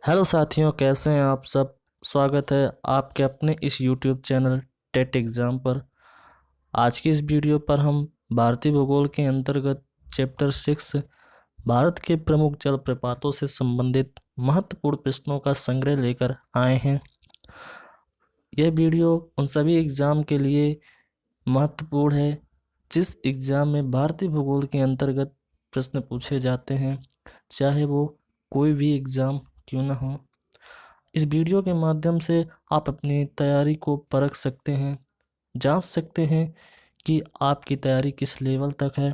Hello साथियों, कैसे हैं आप सब। स्वागत है आपके अपने इस यूट्यूब चैनल टेट एग्ज़ाम पर। आज की इस वीडियो पर हम भारतीय भूगोल के अंतर्गत चैप्टर 6 भारत के प्रमुख जलप्रपातों से संबंधित महत्वपूर्ण प्रश्नों का संग्रह लेकर आए हैं। यह वीडियो उन सभी एग्ज़ाम के लिए महत्वपूर्ण है जिस एग्ज़ाम में भारतीय भूगोल के अंतर्गत प्रश्न पूछे जाते हैं, चाहे वो कोई भी एग्ज़ाम क्यों ना हो। इस वीडियो के माध्यम से आप अपनी तैयारी को परख सकते हैं, जांच सकते हैं कि आपकी तैयारी किस लेवल तक है।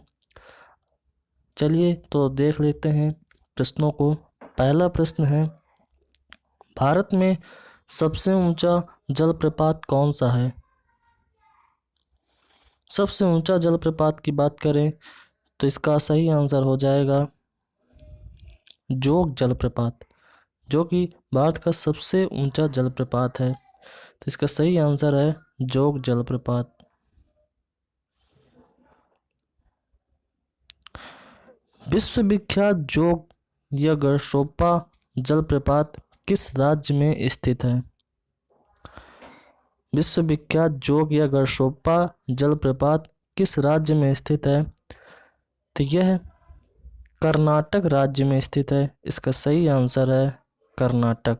चलिए तो देख लेते हैं प्रश्नों को। पहला प्रश्न है, भारत में सबसे ऊंचा जलप्रपात कौन सा है। सबसे ऊंचा जलप्रपात की बात करें तो इसका सही आंसर हो जाएगा जोग जलप्रपात, जो कि भारत का सबसे ऊंचा जलप्रपात है। तो इसका सही आंसर है जोग जलप्रपात। विश्वविख्यात जोग या गरशोपा जलप्रपात किस राज्य में स्थित है। विश्वविख्यात जोग या गरशोपा जलप्रपात किस राज्य में स्थित है। तो यह कर्नाटक राज्य में स्थित है। इसका सही आंसर है कर्नाटक।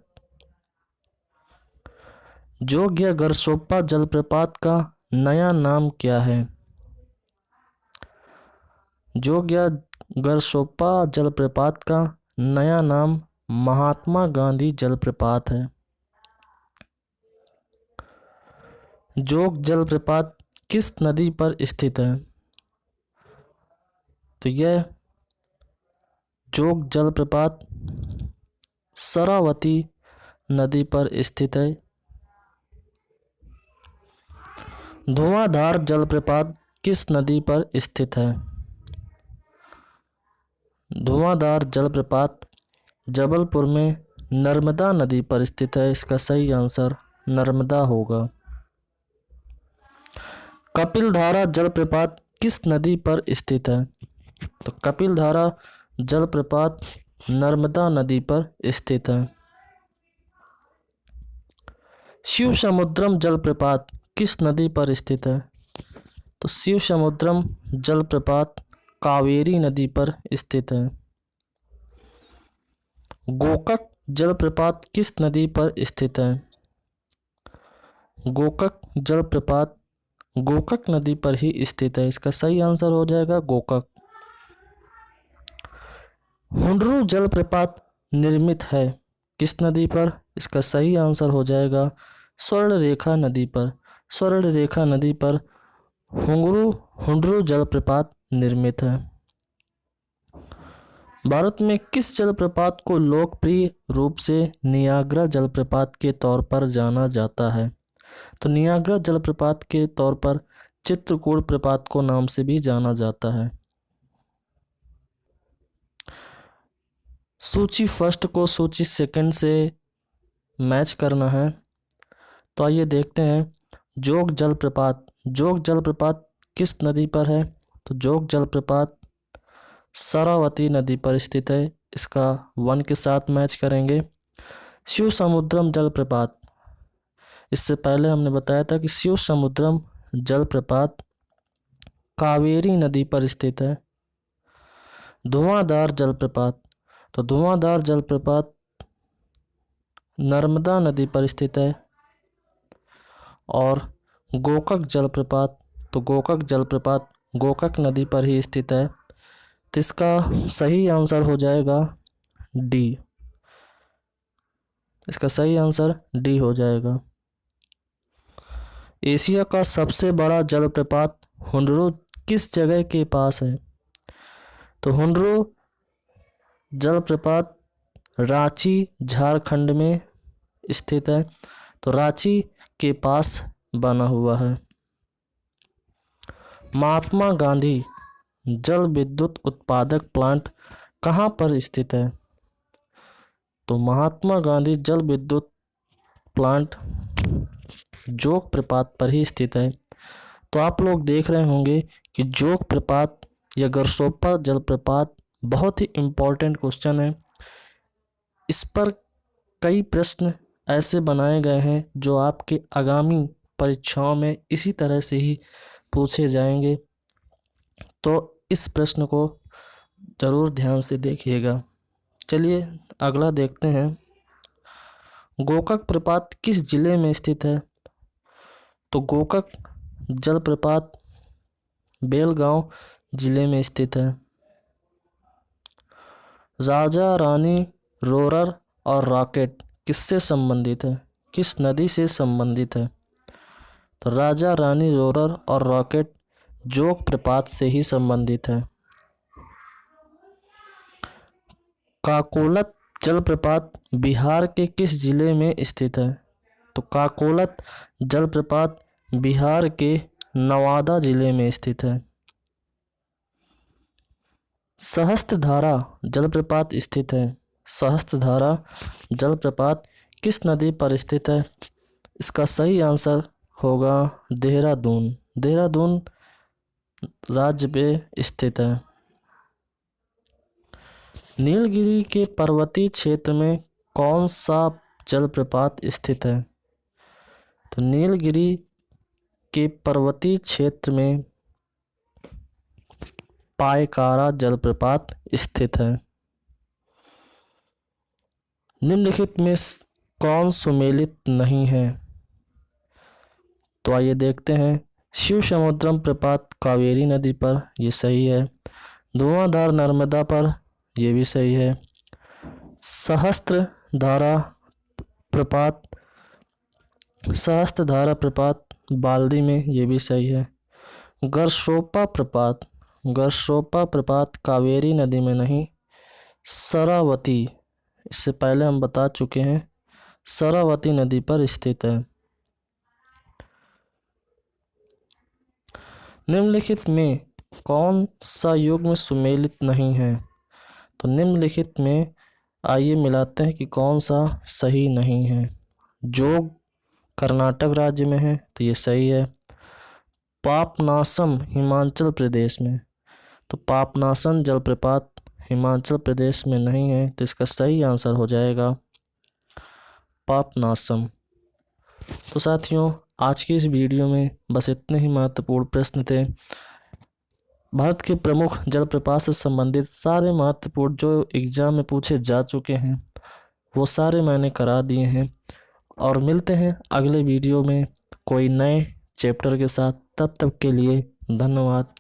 जोग या गरशोपा जलप्रपात का नया नाम क्या है। जोग या गरशोपा जलप्रपात का नया नाम महात्मा गांधी जलप्रपात है। जोग जलप्रपात किस नदी पर स्थित है। तो यह जोग जलप्रपात शरावती नदी पर स्थित है। धुआंधार जलप्रपात किस नदी पर स्थित है। धुआंधार जलप्रपात जबलपुर में नर्मदा नदी पर स्थित है। इसका सही आंसर नर्मदा होगा। कपिलधारा जलप्रपात किस नदी पर स्थित है। तो कपिलधारा जलप्रपात नर्मदा नदी पर स्थित है। शिव समुद्रम जलप्रपात किस नदी पर स्थित है। तो शिव समुद्रम जलप्रपात कावेरी नदी पर स्थित है। गोकक जलप्रपात किस नदी पर स्थित है। गोकक जलप्रपात गोकक नदी पर ही स्थित है। इसका सही आंसर हो जाएगा गोकक। हुंडरू जलप्रपात निर्मित है किस नदी पर। इसका सही आंसर हो जाएगा स्वर्णरेखा नदी पर। स्वर्णरेखा नदी पर हुंडरू जलप्रपात निर्मित है। भारत में किस जलप्रपात को लोकप्रिय रूप से नियाग्रा जलप्रपात के तौर पर जाना जाता है। तो नियाग्रा जलप्रपात के तौर पर चित्रकूट प्रपात को नाम से भी जाना जाता है। सूची फर्स्ट को सूची सेकंड से मैच करना है। तो आइए देखते हैं। जोग जलप्रपात किस नदी पर है। तो जोग जलप्रपात शरावती नदी पर स्थित है। इसका 1 के साथ मैच करेंगे। शिव समुद्रम जलप्रपात, इससे पहले हमने बताया था कि शिव समुद्रम जलप्रपात कावेरी नदी पर स्थित है। धुआंधार जलप्रपात, तो धुआंधार जलप्रपात नर्मदा नदी पर स्थित है। और गोकक जलप्रपात, तो गोकक जलप्रपात गोकक नदी पर ही स्थित है। तो इसका सही आंसर हो जाएगा डी। इसका सही आंसर डी हो जाएगा। एशिया का सबसे बड़ा जलप्रपात हुंडरू किस जगह के पास है। तो हुंडरू जलप्रपात रांची झारखंड में स्थित है। तो रांची के पास बना हुआ है। महात्मा गांधी जल विद्युत उत्पादक प्लांट कहाँ पर स्थित है। तो महात्मा गांधी जल विद्युत प्लांट जोग प्रपात पर ही स्थित है। तो आप लोग देख रहे होंगे कि जोग प्रपात या गरशोपा जलप्रपात बहुत ही इम्पोर्टेंट क्वेश्चन है। इस पर कई प्रश्न ऐसे बनाए गए हैं जो आपके आगामी परीक्षाओं में इसी तरह से ही पूछे जाएंगे, तो इस प्रश्न को ज़रूर ध्यान से देखिएगा। चलिए अगला देखते हैं। गोकाक प्रपात किस जिले में स्थित है? तो गोकाक जलप्रपात बेलगांव जिले में स्थित है। राजा रानी रोरर और रॉकेट किससे संबंधित है? किस नदी से संबंधित है? तो राजा रानी रोरर और रॉकेट जोग प्रपात से ही संबंधित है। काकोलत जलप्रपात बिहार के किस जिले में स्थित है? तो काकोलत जलप्रपात बिहार के नवादा जिले में स्थित है। सहस्त्रधारा जलप्रपात स्थित है। सहस्त्रधारा जलप्रपात किस नदी पर स्थित है? इसका सही आंसर होगा देहरादून। देहरादून राज्य पे स्थित है। नीलगिरी के पर्वतीय क्षेत्र में कौन सा जलप्रपात स्थित है? तो नीलगिरी के पर्वतीय क्षेत्र में पायकारा जलप्रपात स्थित है। निम्नलिखित में कौन सुमेलित नहीं है? तो आइए देखते हैं। शिव समुद्रम प्रपात कावेरी नदी पर, ये सही है। धुआंधार नर्मदा पर, ये भी सही है। सहस्त्रधारा प्रपात बाल्दी में, ये भी सही है। गरशोपा प्रपात कावेरी नदी में नहीं, शरावती, इससे पहले हम बता चुके हैं, शरावती नदी पर स्थित है। निम्नलिखित में कौन सा युग्म सुमेलित नहीं है? तो निम्नलिखित में आइए मिलाते हैं कि कौन सा सही नहीं है। जोग कर्नाटक राज्य में है, तो ये सही है। पापनासम हिमाचल प्रदेश में, तो पापनासम जलप्रपात हिमाचल प्रदेश में नहीं है, तो इसका सही आंसर हो जाएगा पापनासम। तो साथियों, आज की इस वीडियो में बस इतने ही महत्वपूर्ण प्रश्न थे। भारत के प्रमुख जलप्रपात से संबंधित सारे महत्वपूर्ण जो एग्जाम में पूछे जा चुके हैं वो सारे मैंने करा दिए हैं, और मिलते हैं अगले वीडियो में कोई नए चैप्टर के साथ। तब तक के लिए धन्यवाद।